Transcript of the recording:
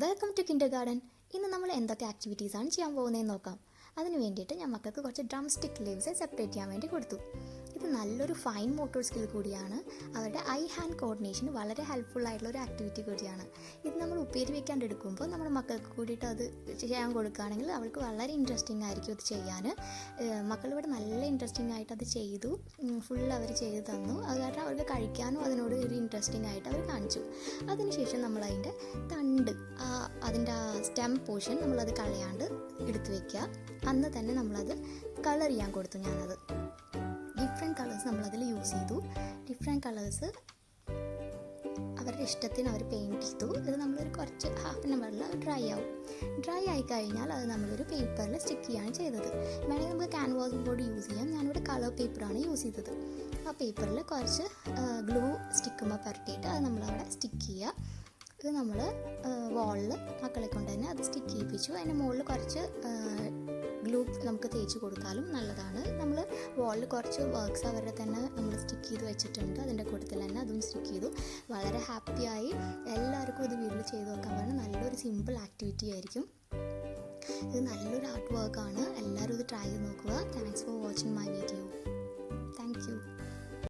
Welcome to kindergarten. ഇന്ന് നമ്മൾ എന്തൊക്കെ ആക്ടിവിറ്റീസാണ് ചെയ്യാൻ പോകുന്നതെന്ന് നോക്കാം. അതിന് വേണ്ടിയിട്ട് ഞാൻ മക്കൾക്ക് കുറച്ച് ഡ്രംസ്റ്റിക് ലീവ്സ് സെപ്പറേറ്റ് ചെയ്യാൻ വേണ്ടി കൊടുത്തു. ഇത് നല്ലൊരു ഫൈൻ മോട്ടോർ സ്കിൽ കൂടിയാണ്. അവരുടെ ഐ ഹാൻഡ് കോർഡിനേഷന് വളരെ ഹെൽപ്ഫുൾ ആയിട്ടുള്ള ഒരു ആക്ടിവിറ്റി കൂടിയാണ്. ഇത് നമ്മൾ ഉപ്പേരി വെക്കാണ്ട് എടുക്കുമ്പോൾ നമ്മുടെ മക്കൾക്ക് കൂടിയിട്ട് അത് ചെയ്യാൻ കൊടുക്കുകയാണെങ്കിൽ അവർക്ക് വളരെ ഇൻട്രസ്റ്റിംഗ് ആയിരിക്കും അത് ചെയ്യാൻ. മക്കളിവിടെ നല്ല ഇൻട്രസ്റ്റിംഗ് ആയിട്ട് അത് ചെയ്തു, ഫുൾ അവർ ചെയ്ത് തന്നു. അത് കാരണം അവർക്ക് കഴിക്കാനും അതിനോട് ഒരു ഇൻട്രസ്റ്റിംഗ് ആയിട്ട് അവർ കാണിച്ചു. അതിനുശേഷം നമ്മളതിൻ്റെ തണ്ട്, അതിൻ്റെ ആ സ്റ്റെം പോർഷൻ നമ്മളത് കളയാണ്ട് എടുത്തു വയ്ക്കുക. അന്ന് തന്നെ നമ്മളത് കളർ ചെയ്യാൻ കൊടുത്തു. ഞാനത് ഡിഫറെൻറ്റ് കളേഴ്സ് നമ്മളതിൽ യൂസ് ചെയ്തു. ഡിഫറെൻറ്റ് കളേഴ്സ് അവരുടെ ഇഷ്ടത്തിന് അവർ പെയിൻറ്റ് ചെയ്തു. ഇത് നമ്മളൊരു കുറച്ച് ഹാഫ് ആൻ അവറിൽ ഡ്രൈ ആവും. ഡ്രൈ ആയി കഴിഞ്ഞാൽ അത് നമ്മളൊരു പേപ്പറിൽ സ്റ്റിക്ക് ചെയ്യുകയാണ് ചെയ്തത്. വേണമെങ്കിൽ നമുക്ക് ക്യാൻവാസ് ബോർഡ് യൂസ് ചെയ്യാം. ഞാനിവിടെ കളർ പേപ്പറാണ് യൂസ് ചെയ്തത്. ആ പേപ്പറിൽ കുറച്ച് ഗ്ലൂ സ്റ്റിക്കുമ്പോൾ പുരട്ടിയിട്ട് അത് നമ്മളവിടെ സ്റ്റിക്ക് ചെയ്യുക. ഇത് നമ്മൾ വാളിൽ മക്കളെ കൊണ്ട് തന്നെ അത് സ്റ്റിക്ക് ചെയ്യിപ്പിച്ചു. അതിൻ്റെ മുകളിൽ കുറച്ച് ഗ്ലൂ നമുക്ക് തേച്ച് കൊടുത്താലും നല്ലതാണ്. നമ്മൾ വാളിൽ കുറച്ച് വർക്ക്സ് അവരുടെ തന്നെ നമ്മൾ സ്റ്റിക്ക് ചെയ്ത് വെച്ചിട്ടുണ്ട്. അതിൻ്റെ കൂട്ടത്തിൽ തന്നെ അതും സ്റ്റിക്ക് ചെയ്തു. വളരെ ഹാപ്പിയായി. എല്ലാവർക്കും ഇത് വീട്ടിൽ ചെയ്ത് നോക്കാൻ പറഞ്ഞാൽ നല്ലൊരു സിമ്പിൾ ആക്ടിവിറ്റി ആയിരിക്കും. ഇത് നല്ലൊരു ആർട്ട് വർക്കാണ്. എല്ലാവരും ഇത് ട്രൈ ചെയ്ത് നോക്കുക. Thanks for watching my video. Thank you.